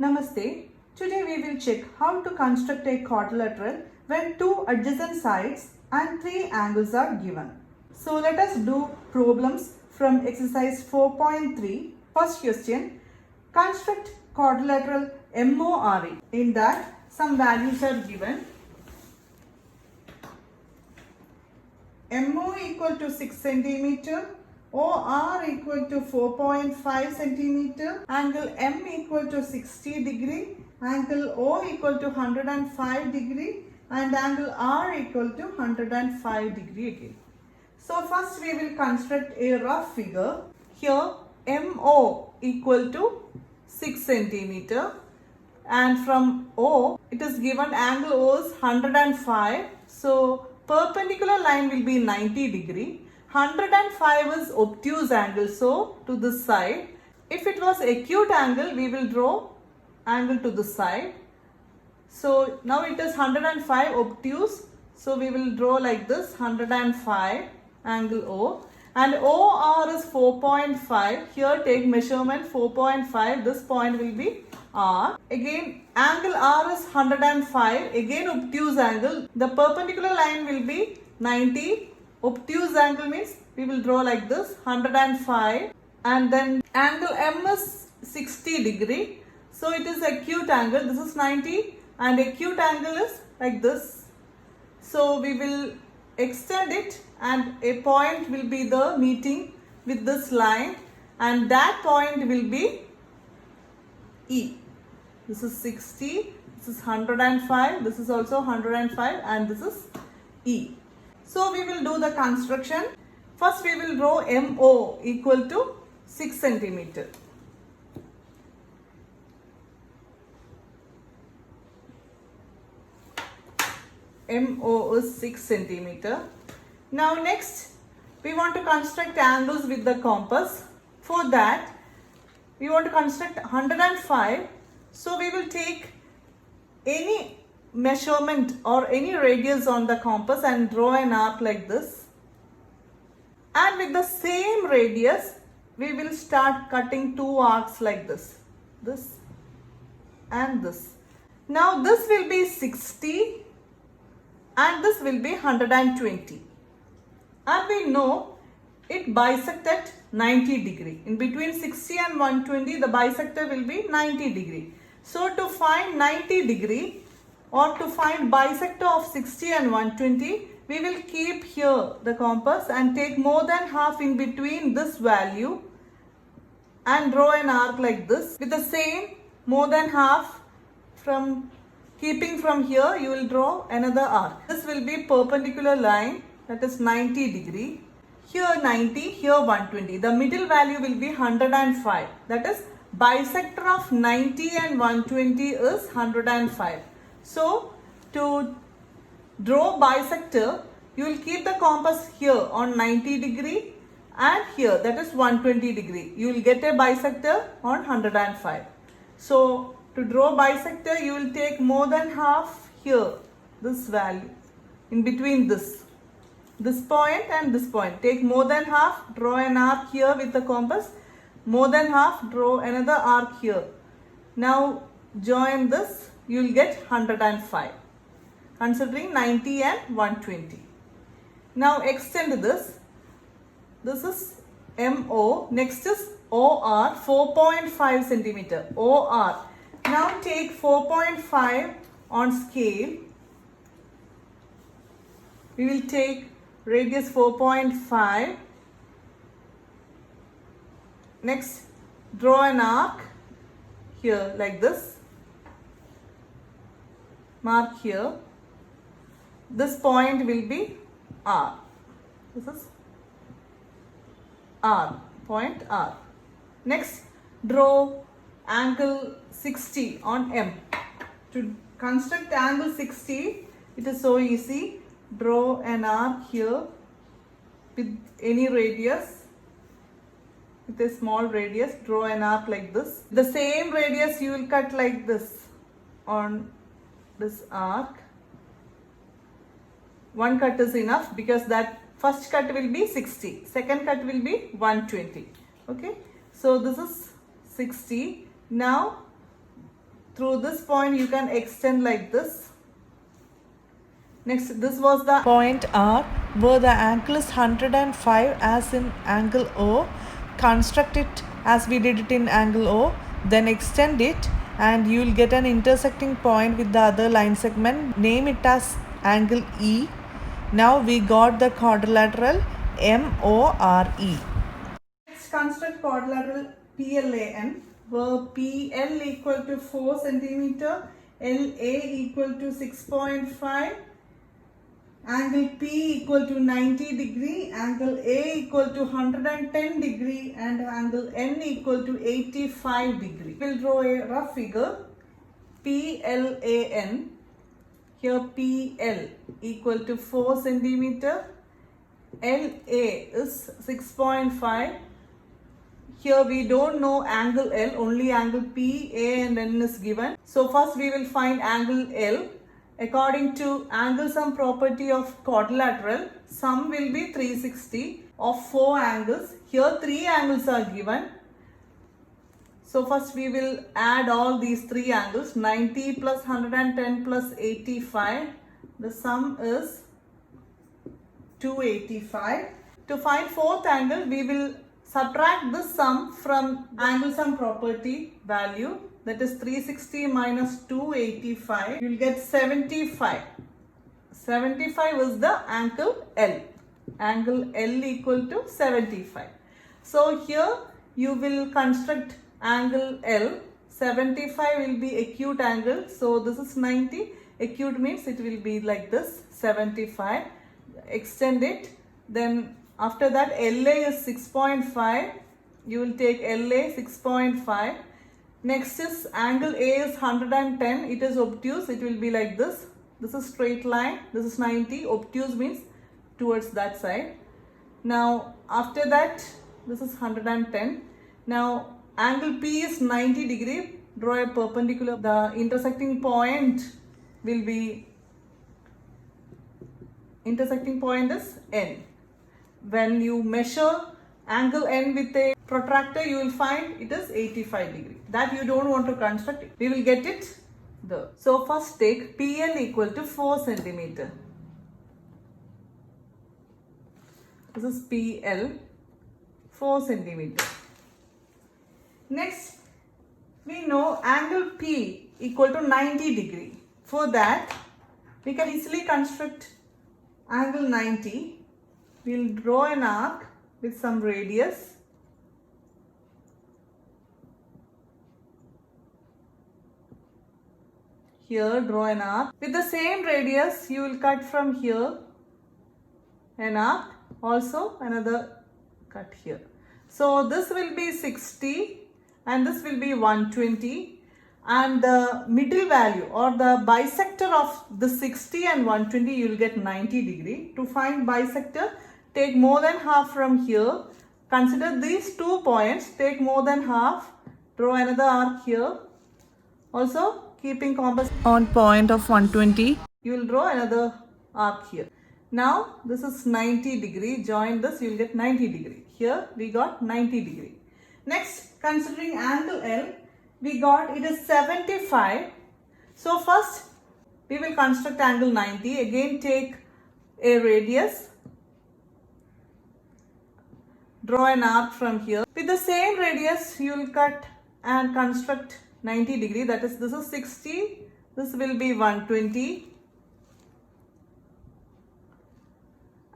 Namaste. Today we will check how to construct a quadrilateral when two adjacent sides and three angles are given. So let us do problems from exercise 4.3. First question, construct quadrilateral MORE. In that some values are given. MO equal to 6 centimeter, OR equal to 4.5 centimeter, angle M equal to 60 degree, angle O equal to 105 degree, and angle R equal to 105 degree again. So first we will construct a rough figure. Here MO equal to 6 centimeter, and from O it is given angle O is 105. So perpendicular line will be 90 degree. 105 is obtuse angle, so to this side. If it was acute angle, we will draw angle to this side. So now it is 105 obtuse, so we will draw like this, 105 angle O, and OR is 4.5. Here take measurement 4.5, this point will be R. Again angle R is 105, again obtuse angle. The perpendicular line will be 90. Obtuse angle means we will draw like this, 105, and then angle M is 60 degree. So it is acute angle, this is 90, and acute angle is like this. So we will extend it, and a point will be the meeting with this line, and that point will be E. This is 60, this is 105, this is also 105, and this is E. So we will do the construction. First we will draw MO equal to 6 centimeter. MO is 6 centimeter. Now next we want to construct angles with the compass. For that we want to construct 105. So we will take any measurement or any radius on the compass and draw an arc like this, and with the same radius we will start cutting two arcs like this and this. Now this will be 60 and this will be 120, and we know it bisect at 90 degree. In between 60 and 120 the bisector will be 90 degree. So to find 90 degree or to find bisector of 60 and 120, we will keep here the compass and take more than half in between this value and draw an arc like this. With the same more than half from keeping from here, you will draw another arc. This will be perpendicular line, that is 90 degree. Here 90, here 120. The middle value will be 105. That is bisector of 90 and 120 is 105. So to draw bisector, you will keep the compass here on 90 degree and here, that is 120 degree. You will get a bisector on 105. So to draw bisector, you will take more than half here, this value, in between this point and this point. Take more than half, draw an arc here with the compass. More than half, draw another arc here. Now join this, you will get 105, considering 90 and 120. Now extend this. This is MO. Next is OR, 4.5 centimeter. OR. Now take 4.5 on scale. We will take radius 4.5. Next, draw an arc here like this. Mark here. This point will be R. This is R, point R. Next, draw angle 60 on M. To construct angle 60, it is so easy. Draw an arc here with any radius. With a small radius, draw an arc like this. The same radius you will cut like this on this arc. One cut is enough because that first cut will be 60, second cut will be 120. Okay, so this is 60. Now through this point you can extend like this. Next, this was the point R where the angle is 105 as in angle O. Construct it as we did it in angle O, then extend it and you will get an intersecting point with the other line segment. Name it as angle E. Now we got the quadrilateral MORE. Next, construct quadrilateral PLAN where PL equal to 4 cm, LA equal to 6.5, angle P equal to 90 degree, angle A equal to 110 degree and angle N equal to 85 degree. We will draw a rough figure. PLAN, here PL equal to 4 centimeter, LA is 6.5. Here we don't know angle L, only angle P, A and N is given. So first we will find angle L. According to angle sum property of quadrilateral, sum will be 360 of 4 angles. Here 3 angles are given. So first we will add all these 3 angles. 90 plus 110 plus 85. The sum is 285. To find 4th angle, we will subtract this sum from angle sum property value, that is 360 minus 285. You will get 75. 75 is the angle L. Angle L equal to 75. So here you will construct angle L. 75 will be acute angle. So this is 90. Acute means it will be like this, 75. Extend it. Then after that LA is 6.5. You will take LA 6.5. Next is angle A is 110. It is obtuse. It will be like this. This is straight line. This is 90. Obtuse means towards that side. Now after that this is 110. Now angle P is 90 degree. Draw a perpendicular. The intersecting point will be, intersecting point is N. When you measure angle N with a protractor, you will find it is 85 degree. That you don't want to construct it. We will get it there. So first take PL equal to 4 centimeter. This is PL 4 centimeter. Next, we know angle P equal to 90 degree. For that, we can easily construct angle 90. We will draw an arc with some radius. Here draw an arc. With the same radius, you will cut from here an arc. Also another cut here. So this will be 60 and this will be 120. And the middle value or the bisector of the 60 and 120, you will get 90 degree. To find bisector, take more than half from here. Consider these 2 points. Take more than half. Draw another arc here. Also keeping compass on point of 120. You will draw another arc here. Now this is 90 degree. Join this, you will get 90 degree. Here we got 90 degree. Next, considering angle L, we got it is 75. So first we will construct angle 90. Again take a radius. Draw an arc from here. With the same radius, you will cut and construct 90 degree. That is, this is 60. This will be 120.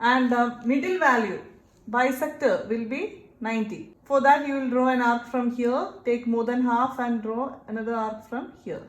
And the middle value, bisector, will be 90. For that, you will draw an arc from here. Take more than half and draw another arc from here.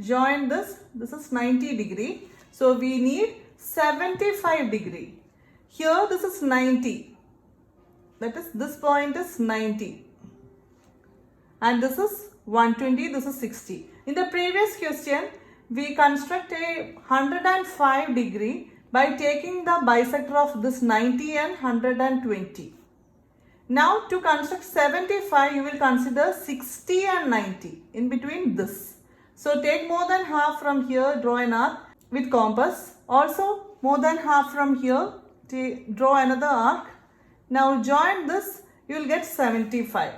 Join this. This is 90 degree. So we need 75 degree. Here this is 90. That is, this point is 90. And this is 120. This is 60. In the previous question, we construct a 105 degree by taking the bisector of this 90 and 120. Now to construct 75, you will consider 60 and 90 in between this. So take more than half from here, draw an arc with compass. Also more than half from here, draw another arc. Now join this, you will get 75.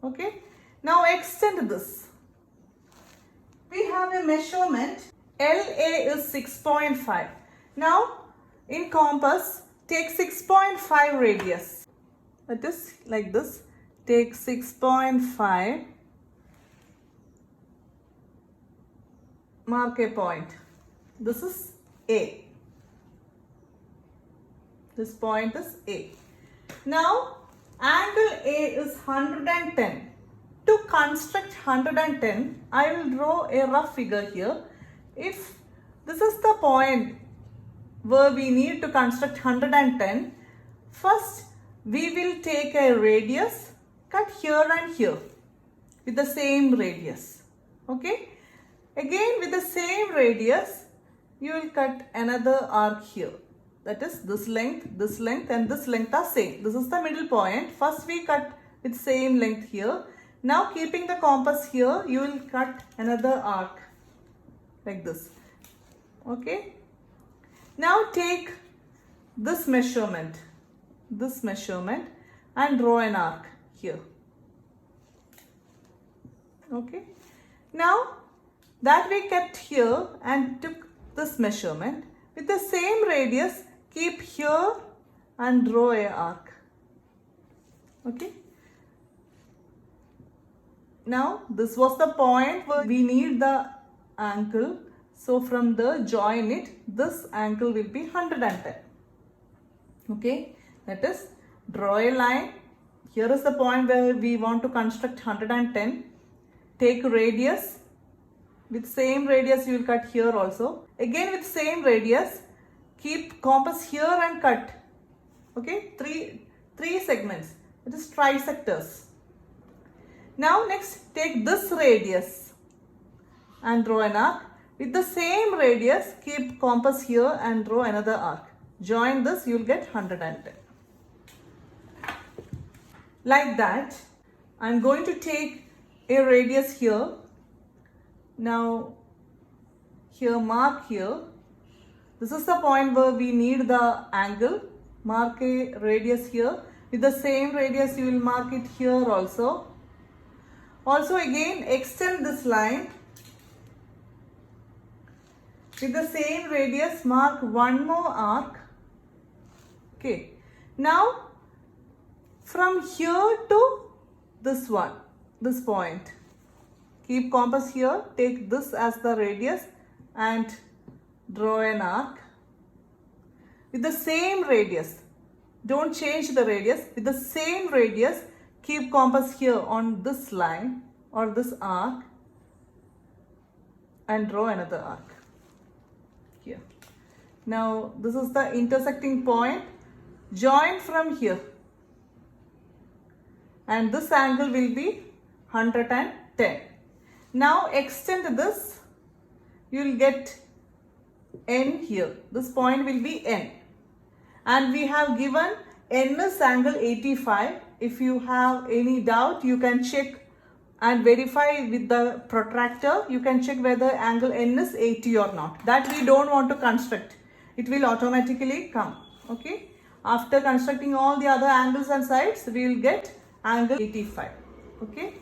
Okay. Now extend this. We have a measurement. LA is 6.5. Now in compass, take 6.5 radius. That is like this. Take 6.5. Mark a point. This is A. This point is A. Now angle A is 110. To construct 110, I will draw a rough figure here. If this is the point where we need to construct 110, first we will take a radius, cut here and here with the same radius. Okay. Again with the same radius, you will cut another arc here. That is this length and this length are same. This is the middle point. First we cut with same length here. Now keeping the compass here, you will cut another arc like this. Okay. Now take this measurement and draw an arc here. Okay. Now that we kept here and took this measurement with the same radius, keep here and draw a arc. Okay. Now this was the point where we need the angle. So from the join it, this angle will be 110. Okay. That is, draw a line. Here is the point where we want to construct 110. Take radius. With same radius you will cut here also. Again with same radius, keep compass here and cut. Okay, three segments. It is trisectors. Now next take this radius and draw an arc. With the same radius, keep compass here and draw another arc. Join this, you will get 110. Like that, I am going to take a radius here. Now here, mark here. This is the point where we need the angle. Mark a radius here. With the same radius you will mark it here also. Also again extend this line. With the same radius mark one more arc. Okay. Now from here to this one, this point. Keep compass here, take this as the radius and draw an arc. With the same radius, don't change the radius. With the same radius, keep compass here on this line or this arc and draw another arc here. Now this is the intersecting point. Join from here and this angle will be 110. Now extend this, you will get N here. This point will be N. And we have given N is angle 85. If you have any doubt, you can check and verify with the protractor. You can check whether angle N is 80 or not. That we don't want to construct. It will automatically come. Okay. After constructing all the other angles and sides, we will get angle 85. Okay.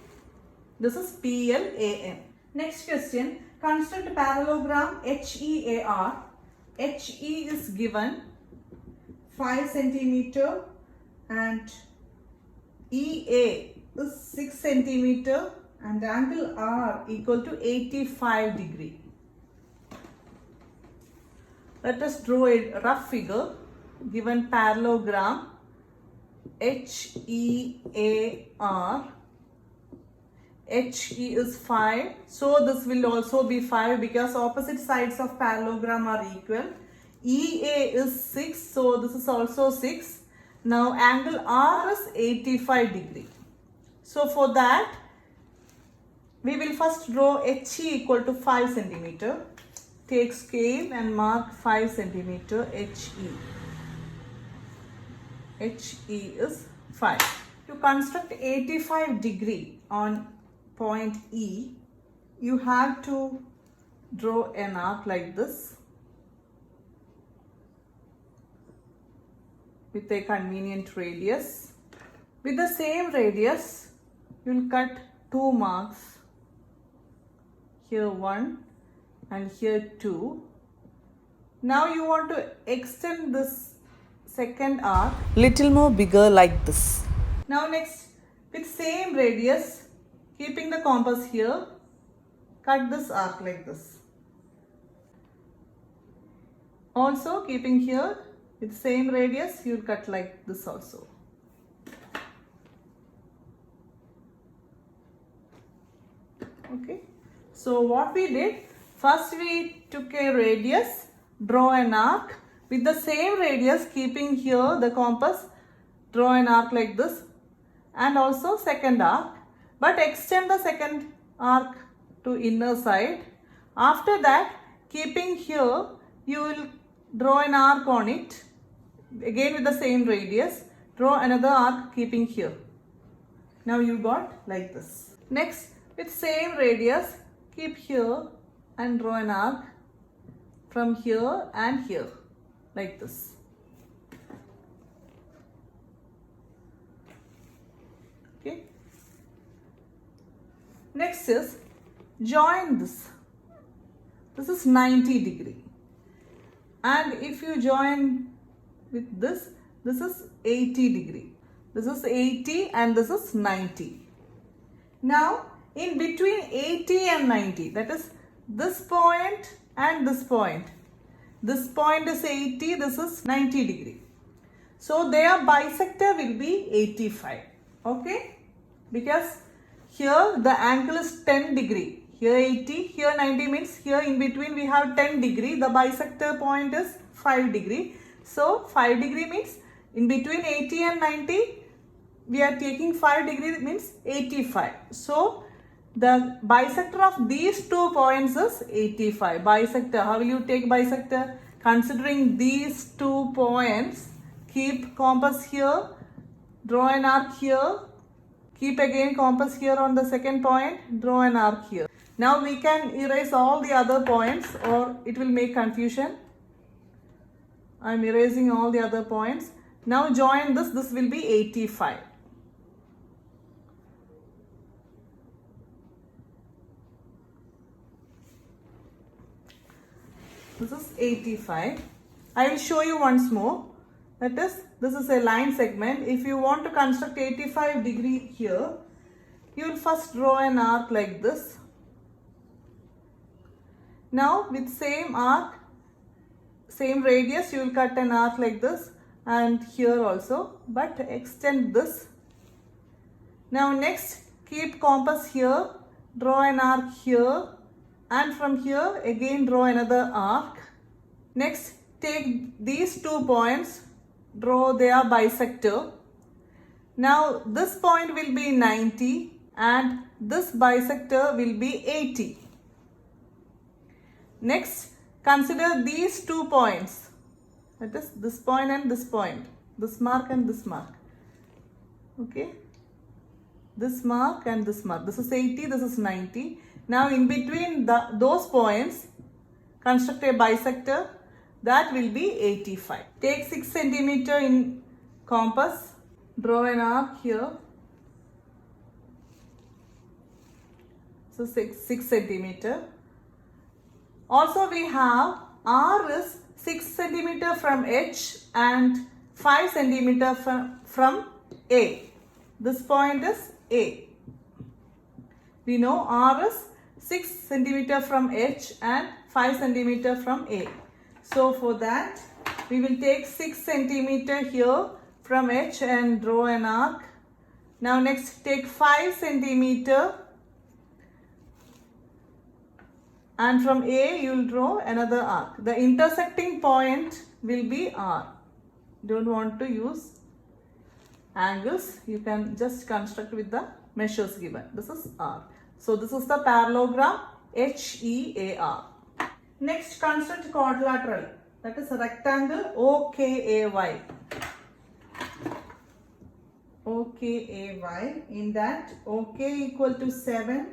This is PLAN. Next question. Construct parallelogram HEAR. HE is given 5 centimeter and EA is 6 centimeter and angle R equal to 85 degree. Let us draw a rough figure. Given parallelogram HEAR. HE is 5, so this will also be 5 because opposite sides of parallelogram are equal. EA is 6, so this is also 6. Now angle R is 85 degree. So for that, we will first draw HE equal to 5 centimeter. Take scale and mark 5 centimeter HE. HE is 5. To construct 85 degree on point E, you have to draw an arc like this with a convenient radius. With the same radius, you will cut 2 marks. Here 1 and here 2. Now you want to extend this second arc little more bigger like this. Now next, with same radius, keeping the compass here, cut this arc like this. Also keeping here with same radius, you will cut like this also. Okay. So what we did, first we took a radius, draw an arc. With the same radius, keeping here the compass, draw an arc like this, and also second arc, but extend the second arc to inner side. After that, keeping here, you will draw an arc on it, again with the same radius, draw another arc keeping here. Now you got like this. Next, with same radius, keep here and draw an arc from here and here, like this. Okay. Next is join this. This is 90 degree. And if you join with this, this is 80 degree. This is 80 and this is 90. Now, in between 80 and 90, that is this point and this point. This point is 80, this is 90 degree. So their bisector will be 85. Okay? Because here the angle is 10 degree. Here 80, here 90 means here in between we have 10 degree. The bisector point is 5 degree. So 5 degree means in between 80 and 90, we are taking 5 degree means 85. So the bisector of these 2 points is 85. Bisector, how will you take bisector? Considering these 2 points, keep compass here, draw an arc here, keep again compass here on the second point, draw an arc here. Now we can erase all the other points or it will make confusion. I am erasing all the other points. Now join this, this will be 85. This is 85. I will show you once more. That is, this is a line segment. If you want to construct 85 degree here, you will first draw an arc like this. Now with same arc, same radius, you will cut an arc like this and here also, but extend this. Now next, keep compass here, draw an arc here, and from here again draw another arc. Next, take these 2 points, draw their bisector. Now this point will be 90 and this bisector will be 80. Next, consider these 2 points, that is this point and this point, this mark and this mark. Okay, this mark and this mark. This is 80, this is 90. Now in between those points, construct a bisector, that will be 85. Take 6 centimeter in compass, draw an arc here. So 6 centimeter. Also we have R is 6 centimeter from H and 5 centimeter from A. This point is A. We know R is 6 centimeter from H and 5 centimeter from A. So for that, we will take 6 centimeter here from H and draw an arc. Now next, take 5 centimeter and from A you will draw another arc. The intersecting point will be R. Don't want to use angles. You can just construct with the measures given. This is R. So this is the parallelogram HEAR. Next, construct quadrilateral. That is a rectangle OKAY. OKAY. In that, OK equal to 7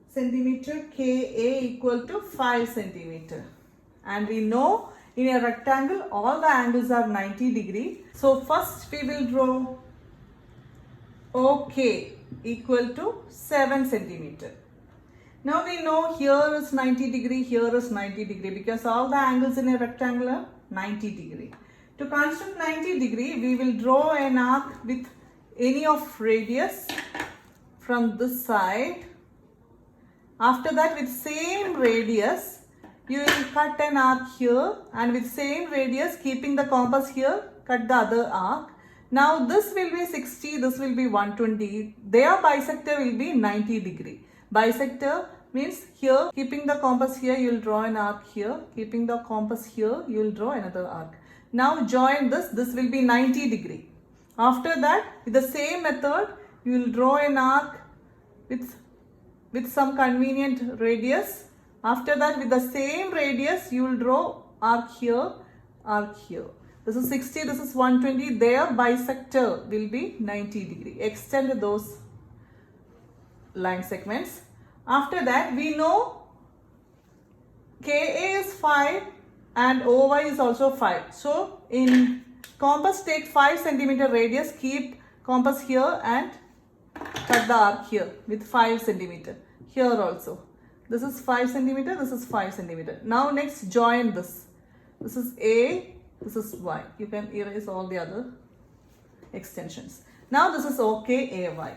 centimeter, KA equal to 5 centimeter. And we know in a rectangle all the angles are 90 degree. So first we will draw OK. equal to 7 centimeter. Now we know here is 90 degree, here is 90 degree because all the angles in a rectangle are 90 degree. To construct 90 degree, we will draw an arc with any of radius from this side. After that, with same radius, you will cut an arc here, and with same radius, keeping the compass here, cut the other arc. Now this will be 60, this will be 120. Their bisector will be 90 degree. Bisector means here, keeping the compass here, you will draw an arc here. Keeping the compass here, you will draw another arc. Now join this, this will be 90 degree. After that, with the same method, you will draw an arc with some convenient radius. After that, with the same radius, you will draw arc here, arc here. This is 60, this is 120. Their bisector will be 90 degree. Extend those line segments. After that, we know KA is 5 and OY is also 5. So, in compass, take 5 centimeter radius, keep compass here and cut the arc here with 5 centimeter. Here also. This is 5 centimeter, this is 5 centimeter. Now next join this. This is A, this is Y. You can erase all the other extensions. Now this is OKAY.